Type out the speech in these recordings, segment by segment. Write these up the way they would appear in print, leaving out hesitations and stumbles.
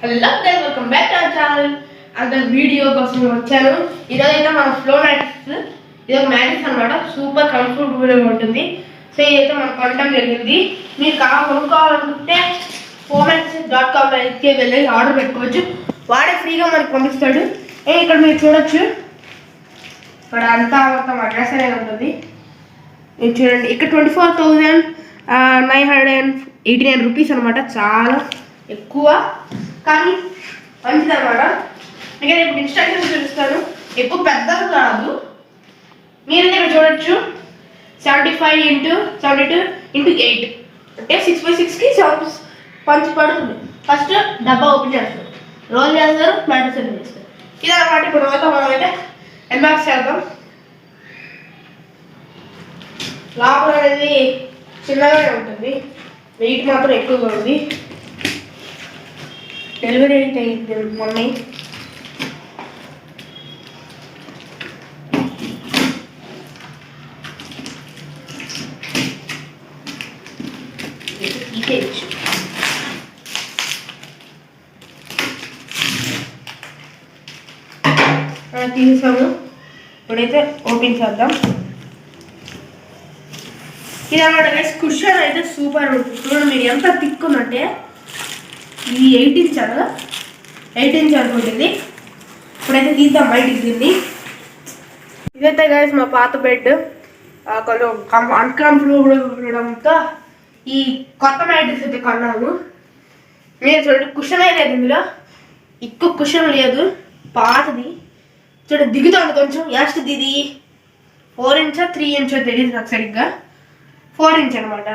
Hello guys, welcome back to our channel. అంత video కోసం వచ్చాను. ఈరోజు అయితే మన ఫ్లో మ్యాట్రిక్స్, ఇది ఒక మ్యాట్రిక్స్ అనమాట. సూపర్ కంఫర్టబుల్గా ఉంటుంది. సో ఇదైతే మనకు కొనడం జరిగింది. మీరు కొనుక్కోవాలనుకుంటే fomatrix.com అయితే వెళ్ళి ఆర్డర్ పెట్టుకోవచ్చు. వాడే ఫ్రీగా మనకు పంపిస్తాడు. ఇక్కడ మీరు చూడొచ్చు, ఇక్కడ అంతా మొత్తం అడ్రస్ అనేది ఉంటుంది. మీరు చూడండి, ఇక్కడ 24,989 రూపీస్ అనమాట. చాలా ఎక్కువ కానీ మంచిది అనమాట. మీకు ఇప్పుడు ఇన్స్ట్రక్షన్స్ చూపిస్తాను. ఎక్కువ పెద్దది కాదు. మీరైతే ఇక్కడ చూడొచ్చు, 75x72x8 అంటే 6x6కి పంచి పడుతుంది. ఫస్ట్ డబ్బా ఓపెన్ చేస్తారు, రోల్ చేస్తారు, మ్యాట్రిక్స్ సెట్ చేస్తారు. ఇదన్నమాట. ఇప్పుడు మనమైతే ఎన్బాక్స్ చేద్దాం. లోపల అనేది చిన్నగానే ఉంటుంది, వెయిట్ మాత్రం ఎక్కువగా ఉంది. డెలివరీ అయితే అయింది మొన్న. తీసాము. ఇప్పుడైతే ఓపెన్ చేద్దాం. ఇది అన్నమాట గైస్, కుషన్ అయితే సూపర్ ఉంటుంది. చూడండి మీరు ఎంత థిక్ ఉందంటే, ఇది 8 ఇంచ్ అనగా 8 ఇంచ్ అనుకుంటుంది. ఇప్పుడైతే తీద్దాం బయటికి దీన్ని. ఇదైతే గైస్ మా పాత బెడ్. కొంచెం అన్కంఫర్టబుల్ ఉండడంతో ఈ కొత్త మ్యాట్రిక్స్ అయితే కొన్నాము. మీరు చూడండి, కుషన్ అయితే లేదు ఇందులో, ఎక్కువ కుషన్ లేదు, పాతది. చూడండి దిగుతుంది కొంచెం. యాస్ట్ ఇది 4 ఇంచా 3 ఇంచో తెలియదు నాకు సరిగ్గా. 4 ఇంచ్ అనమాట.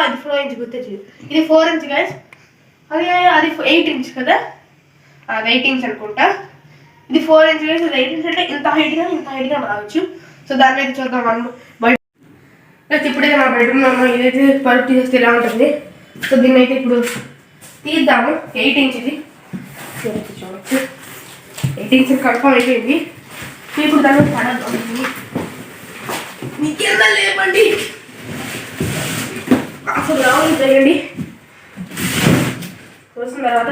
ఇది 4 ఇంచ్ గుర్తొచ్చింది. ఇది 4 ఇంచ్ గైస్. అది 8 ఇంచ్ కదా, అది 8 ఇంచ్ అనుకుంటా. ఇది 4 ఇంచ్ గైస్. అది 8 ఇంచ్ అంటే ఇంత హైట్గా రావచ్చు. సో దాన్ని అయితే చూద్దాం మనం బయట. ఇప్పుడైతే మన బెడ్రూమ్లో ఇదైతే పరుపు తీసేస్తే ఇలా ఉంటుంది. సో దీన్ని అయితే ఇప్పుడు తీద్దాము. 8 ఇంచ్ ఇది చూడవచ్చు. 8 ఇంచ్ కన్ఫర్మ్ అయిపోయింది. ఇప్పుడు దాన్ని పడద్దాం. మీకేందా లేవండి, కాస్త రావాలి చేయండి. చూసిన తర్వాత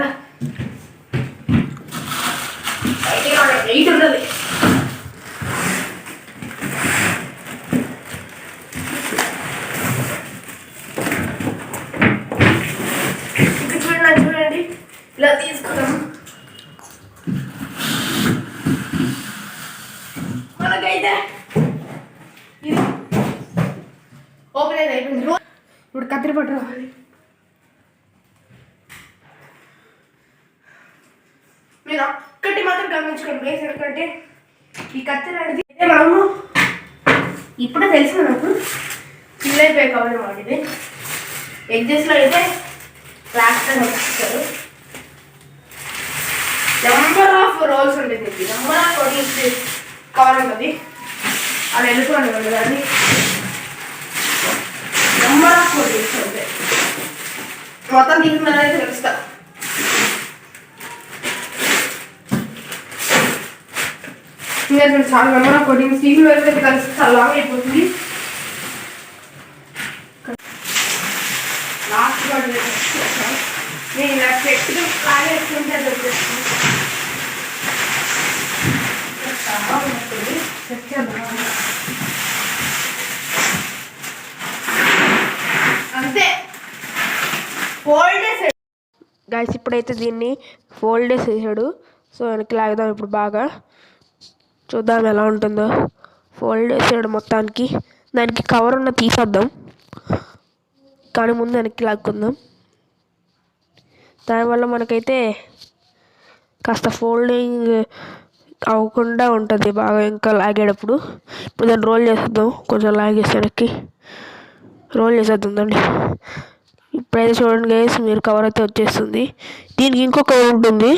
అయితే 8 ఉండదు. చూడండి ఇలా తీసుకుందాము. మనకైతే ఇది ఓపెన్ అయితే అయిపోయింది. ఇప్పుడు కత్తిరి పట్టు రావాలి. మీరు ఒక్కటి మాత్రం గమనించుకోండి గైస్, ఎందుకంటే ఈ కత్తిరి అనేది మనము ఇప్పుడే తెలిసింది నాకు, ఫిల్ అయిపోయి కావాలి వాటిది. ఎగ్జెస్లో అయితే ప్లాస్టర్ వస్తారు. నెంబర్ ఆఫ్ రోల్స్ ఉంటుంది, నెంబర్ ఆఫ్ రోల్స్ కవర్ ఉంటుంది. అది వెళ్ళిపోండి దాన్ని. నెంబర్ ఆఫ్ రోల్స్ ఉంటాయి. మొత్తం తీసుకున్న అయితే తెలుస్తా. చాలా నెంబర్ ఆఫ్ కోటింగ్ స్టీల్ అయితే కలిసి చాలా లాగా అయిపోతుంది. లాస్ట్ నేను ఇలా చెట్టు లాగా ఎట్లుంటే అది వచ్చేస్తుంది. అంతే ఫోల్డ్ చేసాడు గైస్. ఇప్పుడైతే దీన్ని ఫోల్డ్ చేసేసాడు. సో వెనక్కి లాగుదాం. ఇప్పుడు బాగా చూద్దాం ఎలా ఉంటుందో. ఫోల్డ్ చేసాడు మొత్తానికి. దానికి కవర్ ఉన్న తీసేద్దాం, కానీ ముందు వెనక్కి లాక్కుందాం. దానివల్ల మనకైతే కాస్త ఫోల్డింగ్ అవ్వకుండా ఉంటుంది బాగా ఇంకా లాగేటప్పుడు. ఇప్పుడు దాన్ని రోల్ చేసేద్దాం. కొంచెం లాగేసి వెనక్కి రోల్ చేసేద్దాం దాన్ని. ఇప్పుడైతే చూడండి గైస్, మీరు కవర్ అయితే వచ్చేస్తుంది. దీనికి ఇంకో కవర్ ఉంటుంది,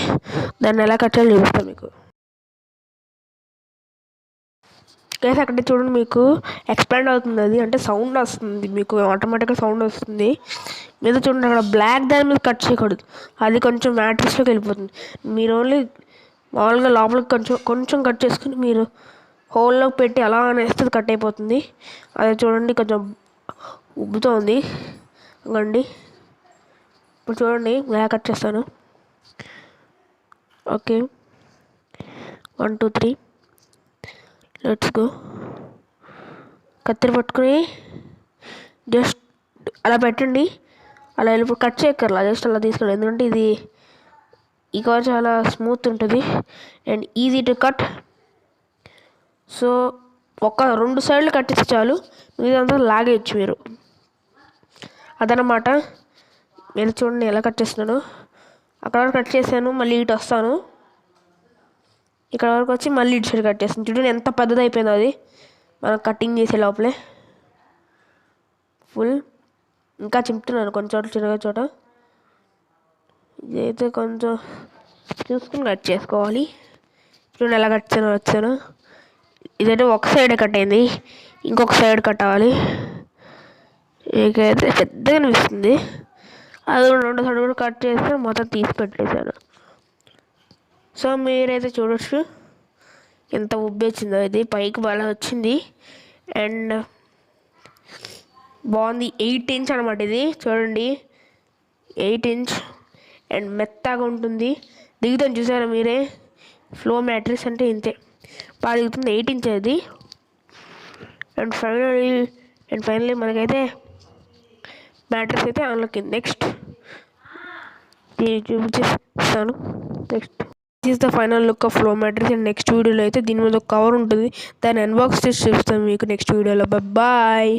దాన్ని ఎలా కట్ చేయాలో చూపిస్తాను మీకు గైస్. అక్కడ చూడండి, మీకు ఎక్స్పాండ్ అవుతుంది. అది అంటే సౌండ్ వస్తుంది, మీకు ఆటోమేటిక్గా సౌండ్ వస్తుంది. మీద చూడండి, అక్కడ బ్లాక్ దాని మీద కట్ చేయకూడదు, అది కొంచెం మ్యాట్రిక్స్లోకి వెళ్ళిపోతుంది. మీరు ఓన్లీ మామూలుగా లోపలికి కొంచెం కట్ చేసుకుని మీరు హోల్లోకి పెట్టి అలా అనేస్తే కట్ అయిపోతుంది. అదే చూడండి, కొంచెం ఉబ్బుతోంది. అండి ఇప్పుడు చూడండి ఎలా కట్ చేస్తాను. Okay, 1 2 3 let's go. కత్తిరి పట్టుకుని జస్ట్ అలా పెట్టండి. అలా వెళ్ళిపోయి కట్ చేయక్కర్లా, జస్ట్ అలా తీసుకోండి. ఎందుకంటే ఇది ఈ కవర్ చాలా స్మూత్ ఉంటుంది and easy to cut. So ఒక 2 సైడ్లు కట్టిస్తే చాలు, ఇదంతా లాగేయచ్చు మీరు. అదనమాట. మీరు చూడండి ఎలా కట్ చేస్తున్నాను. అక్కడ వరకు కట్ చేశాను, మళ్ళీ ఇటు వస్తాను. ఇక్కడ వరకు వచ్చి మళ్ళీ ఇటు సైడ్ కట్ చేస్తాను. చూడండి ఎంత పెద్దది అయిపోయిందో అది మనం కటింగ్ చేసే లోపలే. ఫుల్ ఇంకా చింపుతున్నాను కొన్ని చోట్ల, చిన్నగా చోట. ఇదైతే కొంచెం చూసుకుని కట్ చేసుకోవాలి. చూడండి ఎలా కట్ వచ్చాను. ఇదైతే ఒక సైడ్ కట్ అయింది, ఇంకొక సైడ్ కట్ అవ్వాలి. మీకైతే పెద్దగా అనిపిస్తుంది. అది 2 సైడ్ కూడా కట్ చేస్తే మొత్తం తీసి పెట్టేశాను. సో మీరైతే చూడొచ్చు ఎంత ఉబ్బొచ్చిందో. ఇది పైకి బాగా వచ్చింది అండ్ బాగుంది. 8 ఇంచ్ అనమాట ఇది. చూడండి 8 ఇంచ్ అండ్ మెత్తగా ఉంటుంది. దిగుతాను చూసారా మీరే. ఫ్లో మ్యాట్రిక్స్ అంటే ఇంతే బాగా దిగుతుంది. 8 ఇంచ్ అది. అండ్ ఫైనలీ మనకైతే మ్యాట్రిక్స్ అయితే అన్లాక్ అయింది. నెక్స్ట్ చూపిస్తాను. Next this is the final look of flow matrix. And next వీడియోలో అయితే దీని మీద ఒక కవర్ ఉంటుంది, దాన్ని అన్బాక్స్ చేసి చూపిస్తాను మీకు నెక్స్ట్ వీడియోలో. బాయ్.